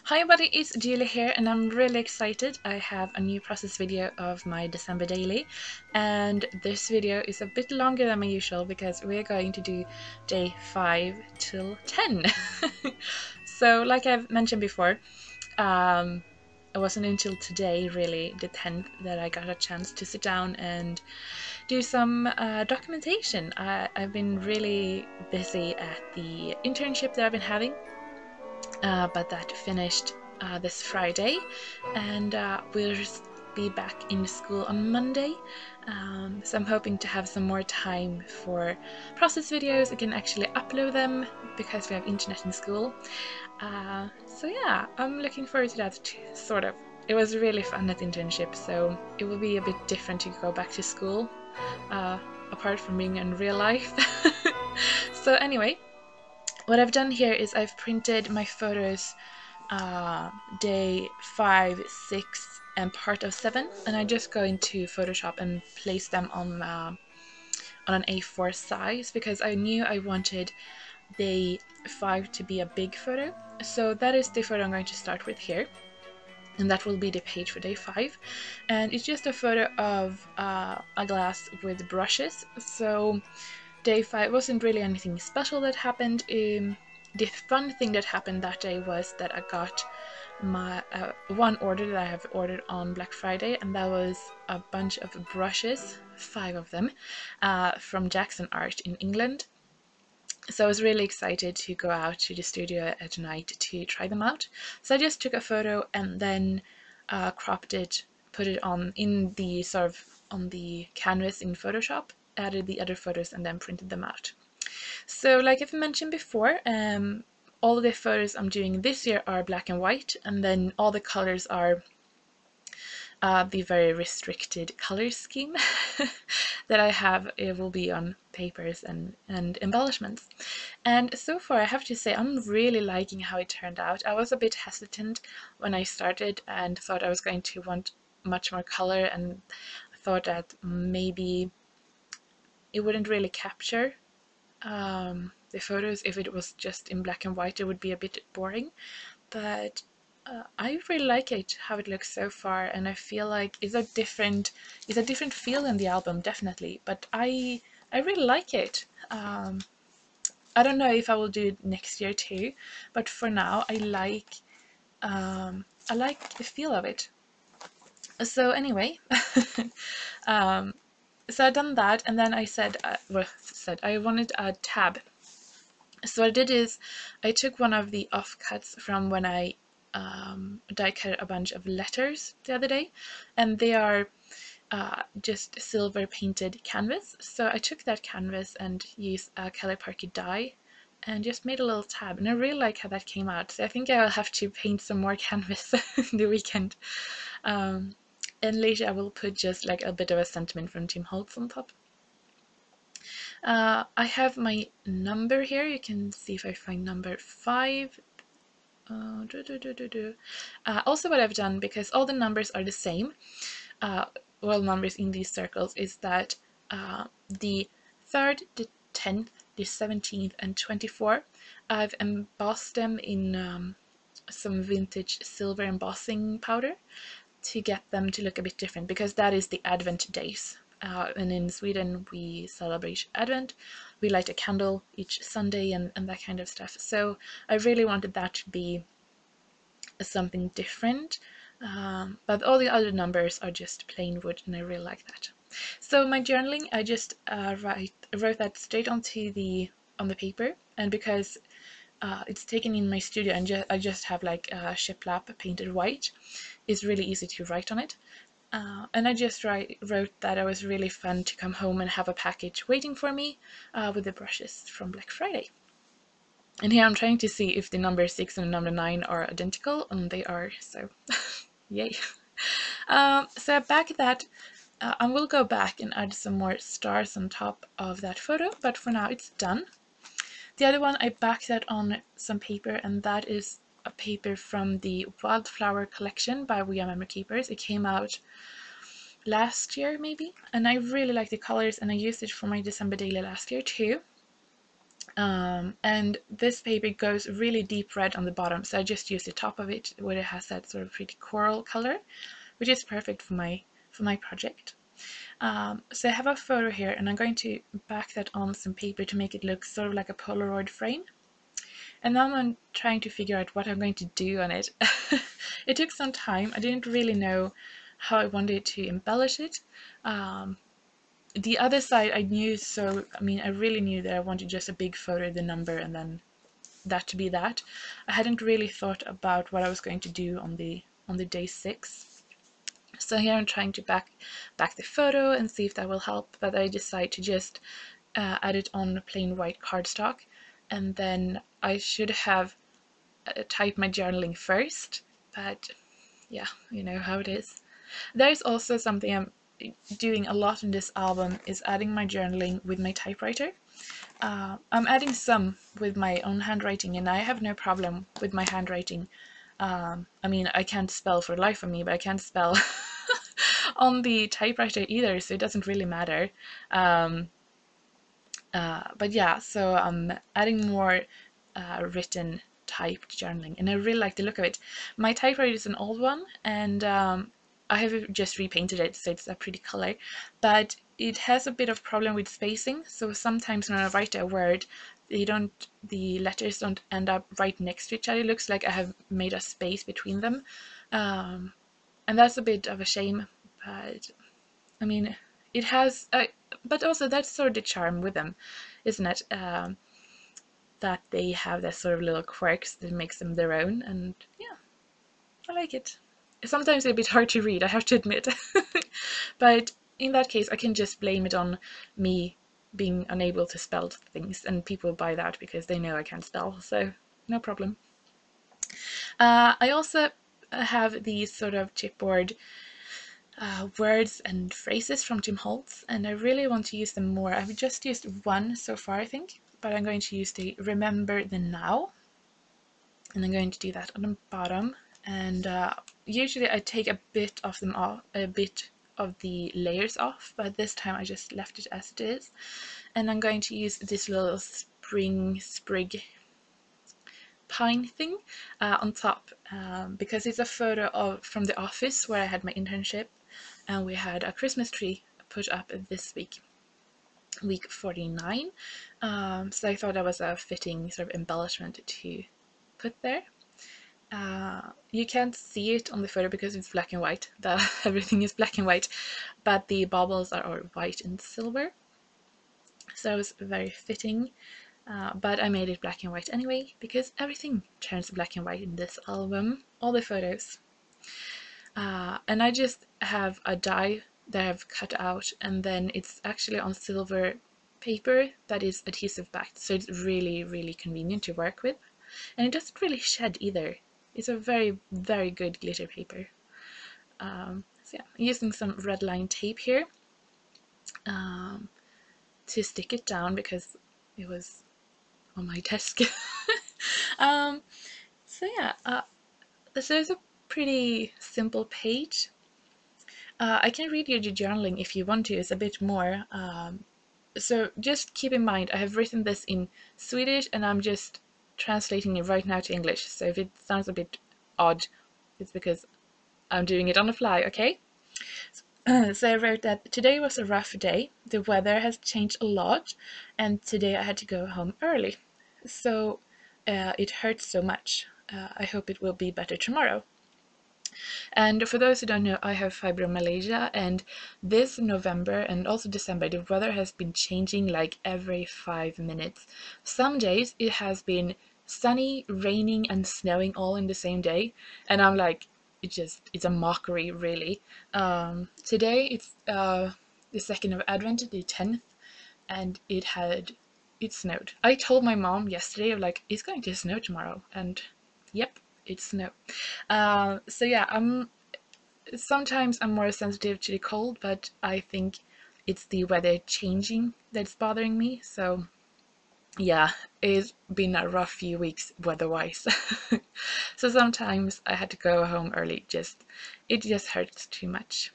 Hi everybody, it's Julie here and I'm really excited. I have a new process video of my December daily, and this video is a bit longer than my usual because we're going to do day 5 till 10. So like I've mentioned before, it wasn't until today, really the 10th, that I got a chance to sit down and do some documentation. I've been really busy at the internship that I've been having, but that finished this Friday, and we'll just be back in school on Monday. So I'm hoping to have some more time for process videos. I can actually upload them because we have internet in school. So yeah, I'm looking forward to that too, sort of. It was really fun at the internship, so it will be a bit different to go back to school, apart from being in real life. So anyway, what I've done here is I've printed my photos day 5, 6 and part of 7, and I just go into Photoshop and place them on an A4 size because I knew I wanted day 5 to be a big photo. So that is the photo I'm going to start with here, and that will be the page for day 5, and it's just a photo of a glass with brushes. So day 5 wasn't really anything special that happened. The fun thing that happened that day was that I got my one order that I have ordered on Black Friday, and that was a bunch of brushes, 5 of them, from Jackson Art in England. So I was really excited to go out to the studio at night to try them out. So I just took a photo and then cropped it, put it on in the sort of on the canvas in Photoshop, added the other photos and then printed them out. So like I've mentioned before, all of the photos I'm doing this year are black and white, and then all the colors are the very restricted color scheme that I have. It will be on papers and embellishments. And so far I have to say I'm really liking how it turned out. I was a bit hesitant when I started and thought I was going to want much more color, and thought that maybe it wouldn't really capture the photos. If it was just in black and white, it would be a bit boring. But I really like it, how it looks so far, and I feel like it's a different feel in the album, definitely. But I really like it. I don't know if I will do it next year too, but for now I like the feel of it. So anyway, so I done that, and then I said, I wanted a tab. So what I did is I took one of the offcuts from when I die cut a bunch of letters the other day, and they are just silver painted canvas. So I took that canvas and used a Kelly Parker die and just made a little tab, and I really like how that came out. So I think I'll have to paint some more canvas the weekend. And later I will put just like a bit of a sentiment from Tim Holtz on top. I have my number here. You can see if I find number 5. Also what I've done, because all the numbers are the same, well, numbers in these circles, is that the 3rd, the 10th, the 17th and 24th, I've embossed them in some vintage silver embossing powder to get them to look a bit different, because that is the Advent days. And in Sweden we celebrate Advent. We light a candle each Sunday and that kind of stuff. So I really wanted that to be something different. But all the other numbers are just plain wood, and I really like that. So my journaling, I just wrote that straight onto on the paper, and because it's taken in my studio and I just have like a shiplap painted white, it's really easy to write on it. And I just wrote that it was really fun to come home and have a package waiting for me with the brushes from Black Friday. And here I'm trying to see if the number 6 and the number 9 are identical, and they are, so yay. So back that, I will go back and add some more stars on top of that photo, but for now it's done. The other one, I backed that on some paper, and that is a paper from the Wildflower collection by We Are Memory Keepers. It came out last year maybe, and I really like the colors, and I used it for my December daily last year too. And this paper goes really deep red on the bottom, so I just used the top of it where it has that sort of pretty coral color, which is perfect for my project. So I have a photo here, and I'm going to back that on some paper to make it look sort of like a Polaroid frame. And now I'm trying to figure out what I'm going to do on it. It took some time. I didn't really know how I wanted to embellish it. The other side I knew, so I mean I really knew that I wanted just a big photo, the number, and then that to be that. I hadn't really thought about what I was going to do on the day 6. So here I'm trying to back the photo and see if that will help, but I decide to just add it on plain white cardstock, and then I should have typed my journaling first, but yeah, you know how it is. There's also something I'm doing a lot in this album, is adding my journaling with my typewriter. I'm adding some with my own handwriting, and I have no problem with my handwriting. I mean, I can't spell for the life of me, but I can't spell on the typewriter either, so it doesn't really matter. But yeah, so I'm adding more written typed journaling, and I really like the look of it. My typewriter is an old one, and I have just repainted it, so it's a pretty color, but it has a bit of problem with spacing, so sometimes when I write a word, the letters don't end up right next to each other. It looks like I have made a space between them, and that's a bit of a shame, but I mean, it has, but also that's sort of the charm with them, isn't it? That they have that sort of little quirks that makes them their own, and yeah, I like it. Sometimes it's a bit hard to read, I have to admit, but in that case, I can just blame it on me being unable to spell things, and people buy that because they know I can't spell, so no problem. I also have these sort of chipboard words and phrases from Tim Holtz, and I really want to use them more. I've just used one so far, I think, but I'm going to use the Remember the Now, and I'm going to do that on the bottom. And usually I take a bit of them off, a bit of the layers off, but this time I just left it as it is. And I'm going to use this little spring sprig pine thing on top, because it's a photo from the office where I had my internship, and we had a Christmas tree put up this week 49. So I thought that was a fitting sort of embellishment to put there. You can't see it on the photo because it's black and white. Everything is black and white, but the baubles are white and silver, so it was very fitting. But I made it black and white anyway, because everything turns black and white in this album, all the photos. And I just have a die that I've cut out, and then it's actually on silver paper that is adhesive backed, so it's really, really convenient to work with. And it doesn't really shed either. It's a very, very good glitter paper. So yeah, I'm using some red line tape here to stick it down because it was on my desk. So yeah, so it's a pretty simple page. I can read you the journaling if you want to, it's a bit more. So just keep in mind, I have written this in Swedish and I'm just translating it right now to English. So if it sounds a bit odd, it's because I'm doing it on the fly, okay? So I wrote that today was a rough day. The weather has changed a lot, and today I had to go home early. So it hurts so much. I hope it will be better tomorrow. And for those who don't know, I have fibromyalgia, and this November and also December, the weather has been changing like every 5 minutes. Some days it has been sunny, raining, and snowing all in the same day, and I'm like, it's a mockery, really. Today it's the 2nd of Advent, the 10th, and it snowed. I told my mom yesterday, of like, it's going to snow tomorrow, and yep, it snowed. So yeah, sometimes I'm more sensitive to the cold, but I think it's the weather changing that's bothering me. So yeah, it's been a rough few weeks weather-wise. So sometimes I had to go home early, it just hurts too much.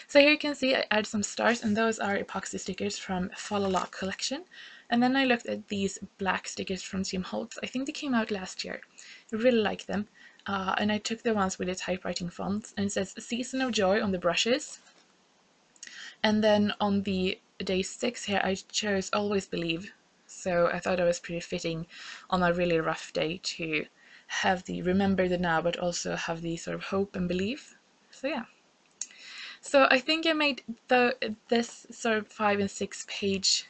So here you can see I add some stars, and those are epoxy stickers from Falala collection. And then I looked at these black stickers from Jim Holtz. I think they came out last year. I really like them. And I took the ones with the typewriting fonts, and it says Season of Joy on the brushes. And then on the day 6 here, I chose Always Believe. So I thought it was pretty fitting on a really rough day to have the remember the now, but also have the sort of hope and belief. So yeah. So I think I made this sort of 5 and 6 page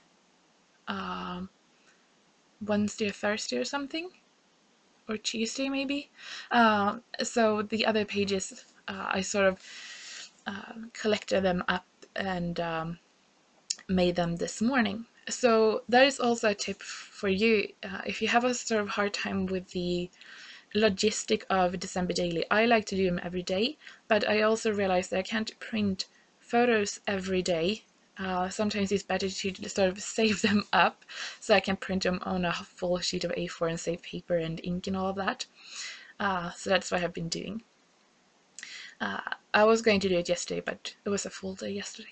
Wednesday or Thursday or something, or Tuesday maybe. So the other pages I sort of collected them up and made them this morning. So that is also a tip for you if you have a sort of hard time with the logistic of December Daily. I like to do them every day, but I also realized that I can't print photos every day. Sometimes it's better to sort of save them up so I can print them on a full sheet of A4 and save paper and ink and all of that. So that's what I've been doing. I was going to do it yesterday, but it was a full day yesterday.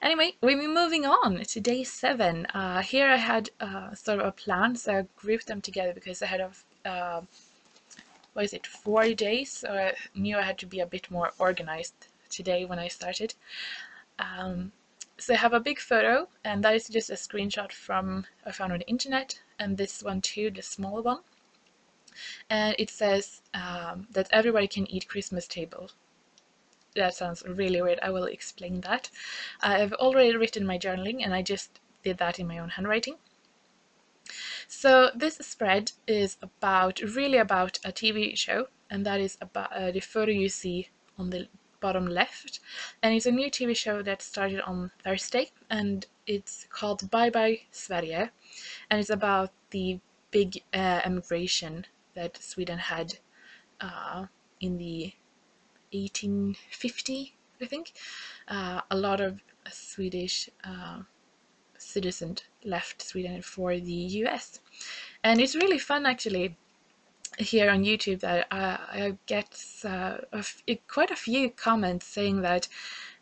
Anyway, we're moving on to day 7. Here I had sort of a plan, so I grouped them together because I had a 4 days, so I knew I had to be a bit more organized today when I started. So I have a big photo, and that is just a screenshot from I found on the internet, and this one too, the smaller one. And it says that everybody can eat Christmas table. That sounds really weird. I will explain that. I've already written my journaling, and I just did that in my own handwriting. So this spread is really about a TV show, and that is about the photo you see on the bottom left. And it's a new TV show that started on Thursday, and it's called Bye Bye Sverige, and it's about the big emigration that Sweden had in the 1850, I think. A lot of Swedish citizens left Sweden for the US. And it's really fun actually here on YouTube that I get quite a few comments saying that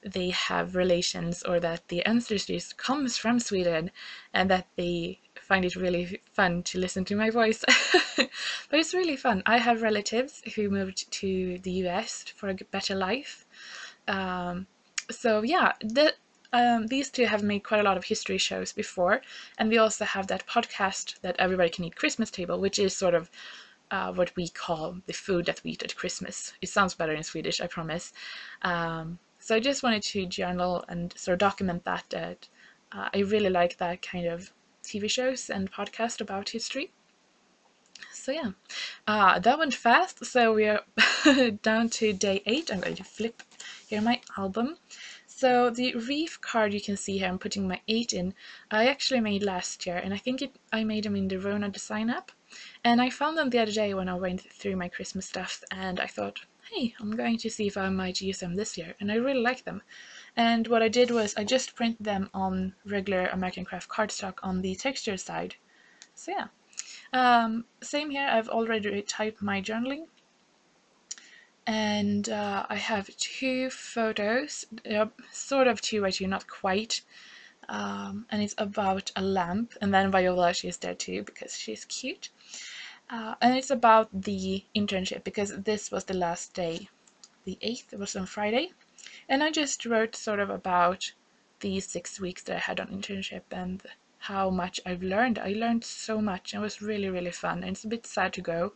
they have relations or that the ancestors comes from Sweden and that they find it really fun to listen to my voice. But it's really fun. I have relatives who moved to the US for a better life. So yeah, these two have made quite a lot of history shows before, and we also have that podcast that Everybody Can Eat Christmas Table, which is sort of what we call the food that we eat at Christmas. It sounds better in Swedish, I promise. So I just wanted to journal and sort of document that I really like that kind of TV shows and podcast about history. So yeah, that went fast. So we are down to day 8. I'm going to flip here my album. So the reef card you can see here, I'm putting my 8 in, I actually made last year, and I think I made them in the Rona design app. And I found them the other day when I went through my Christmas stuff, and I thought, hey, I'm going to see if I might use them this year, and I really like them. And what I did was I just printed them on regular American Craft cardstock on the texture side. So yeah. Same here, I've already typed my journaling, and I have 2 photos, sort of 2 by 2, not quite, and it's about a lamp, and then Viola, she's there too because she's cute, and it's about the internship because this was the last day, the 8th, it was on Friday, and I just wrote sort of about the 6 weeks that I had on internship and how much I've learned. I learned so much. It was really, really fun, and it's a bit sad to go.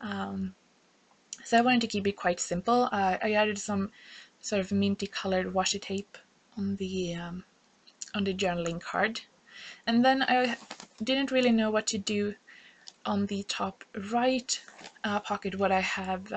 So I wanted to keep it quite simple. I added some sort of minty colored washi tape on the journaling card, and then I didn't really know what to do on the top right pocket. What I have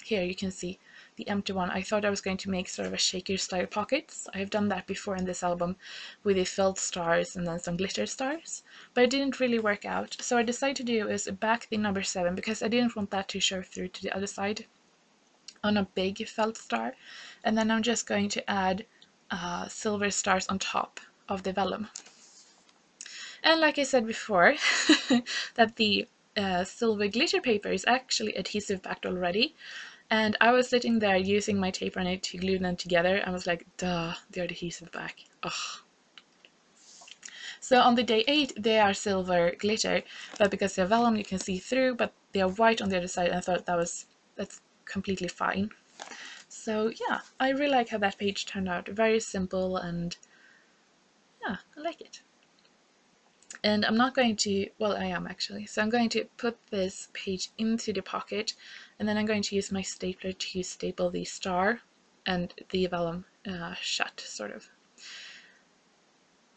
here, you can see the empty one. I thought I was going to make sort of a shaker style pockets. I have done that before in this album with the felt stars and then some glitter stars, but it didn't really work out. So I decided to do is back the number 7 because I didn't want that to show through to the other side on a big felt star, and then I'm just going to add silver stars on top of the vellum. And like I said before, that the silver glitter paper is actually adhesive backed already. And I was sitting there using my tape runner to glue them together. I was like, duh, they're adhesive back. Ugh. So on the day 8 they are silver glitter, but because they're vellum you can see through, but they are white on the other side, and I thought that's completely fine. So yeah, I really like how that page turned out. Very simple, and yeah, I like it. And I'm not going to, well, I am actually. So I'm going to put this page into the pocket, and then I'm going to use my stapler to staple the star and the vellum shut, sort of.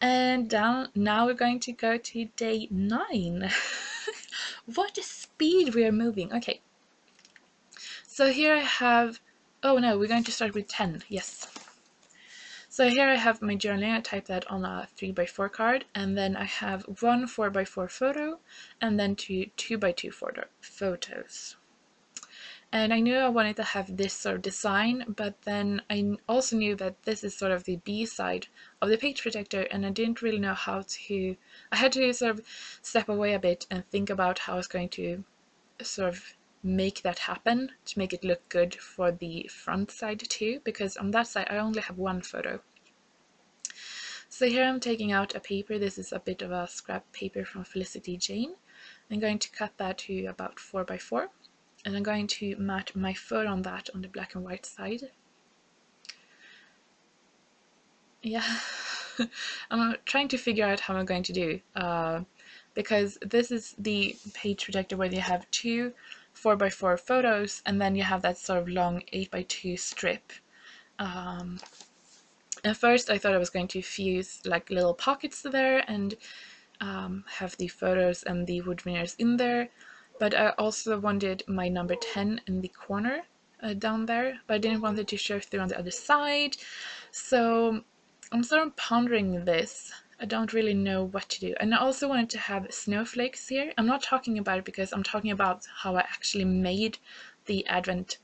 And down, now we're going to go to day 9. What a speed we are moving. Okay. So here I have, oh no, we're going to start with 10, yes. So here I have my journaling. I typed that on a 3x4 card, and then I have one 4x4 photo, and then two 2x2 photos. And I knew I wanted to have this sort of design, but then I also knew that this is sort of the B side of the page protector, and I didn't really know how to, I had to sort of step away a bit and think about how I was going to sort of make that happen to make it look good for the front side too, because on that side I only have one photo. So here I'm taking out a paper. This is a bit of a scrap paper from Felicity Jane. I'm going to cut that to about 4x4, and I'm going to mat my photo on that on the black and white side. Yeah, I'm trying to figure out how I'm going to do, because this is the page protector where you have two 4x4 photos, and then you have that sort of long 8x2 strip. At first I thought I was going to fuse like little pockets there and have the photos and the wood veneers in there, but I also wanted my number 10 in the corner down there, but I didn't want it to show through on the other side. So I'm sort of pondering this. I don't really know what to do. And I also wanted to have snowflakes here. I'm not talking about it because I'm talking about how I actually made the Advent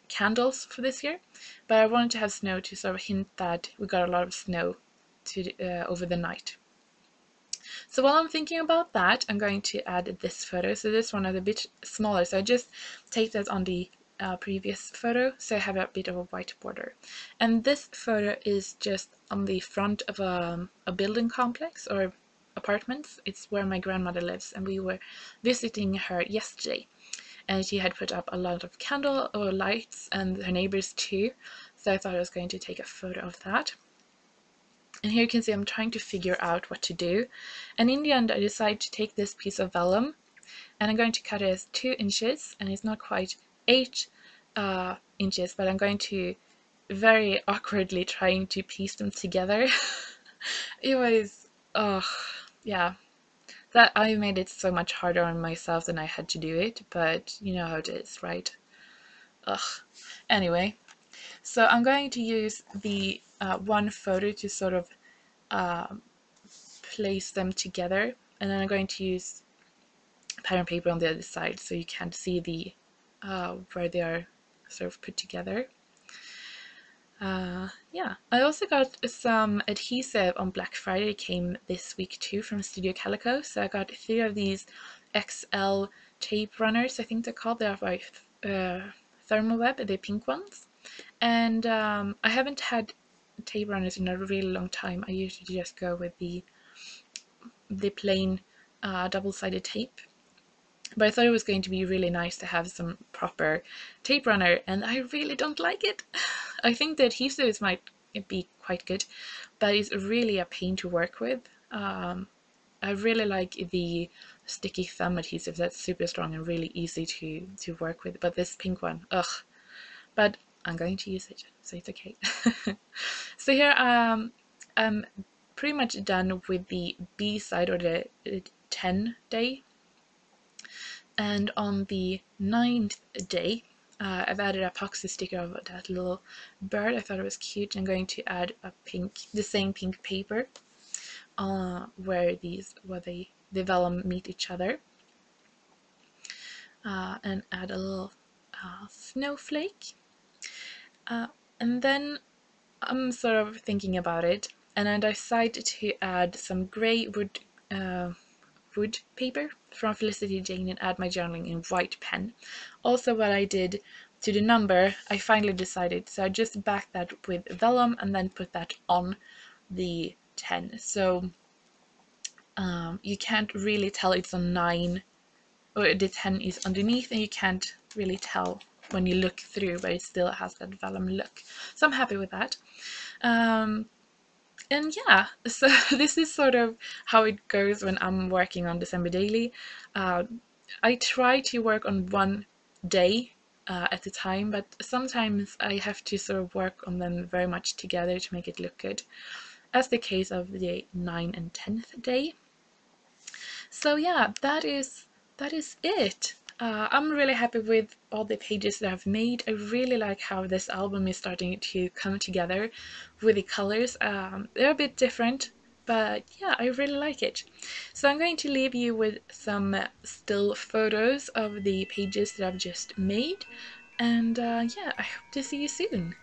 candles for this year, but I wanted to have snow to sort of hint that we got a lot of snow over the night. So while I'm thinking about that, I'm going to add this photo. So this one is a bit smaller, so I just take that on the previous photo, so I have a bit of a white border. And this photo is just on the front of a building complex or apartments. It's where my grandmother lives, and we were visiting her yesterday. And she had put up a lot of candle or lights, and her neighbors too. So I thought I was going to take a photo of that. And here you can see I'm trying to figure out what to do. And in the end, I decided to take this piece of vellum, and I'm going to cut it as 2 inches, and it's not quite 8 inches, but I'm going to very awkwardly trying to piece them together. It was, oh, yeah. That I made it so much harder on myself than I had to do it, but you know how it is, right? Ugh. Anyway, so I'm going to use the one photo to sort of place them together, and then I'm going to use pattern paper on the other side so you can't see the where they are sort of put together. Yeah, I also got some adhesive on Black Friday. It came this week too from Studio Calico. So I got 3 of these XL tape runners, I think they're called. They are by Thermoweb, the pink ones. And I haven't had tape runners in a really long time. I usually just go with the plain double-sided tape. But I thought it was going to be really nice to have some proper tape runner, and I really don't like it. I think the adhesives might be quite good, but it's really a pain to work with. I really like the sticky thumb adhesive. That's super strong and really easy to work with, but this pink one, ugh. But I'm going to use it, so it's okay. So here I'm pretty much done with the B side, or the 10 day. And on the 9th day, I've added a epoxy sticker of that little bird. I thought it was cute. I'm going to add a the same pink paper where the vellum meet each other, and add a little snowflake. And then I'm sort of thinking about it, and I decided to add some grey wood paper from Felicity Jane and add my journaling in white pen. Also, what I did to the number, I finally decided, so I just backed that with vellum and then put that on the 10. So You can't really tell it's on 9, or the 10 is underneath, and you can't really tell when you look through, but it still has that vellum look. So I'm happy with that. And yeah, so this is sort of how it goes when I'm working on December Daily. I try to work on one day at a time, but sometimes I have to sort of work on them very much together to make it look good, as the case of the 9th and 10th day. So yeah, that is it. I'm really happy with all the pages that I've made. I really like how this album is starting to come together with the colors. They're a bit different, but yeah, I really like it. So I'm going to leave you with some still photos of the pages that I've just made. And yeah, I hope to see you soon.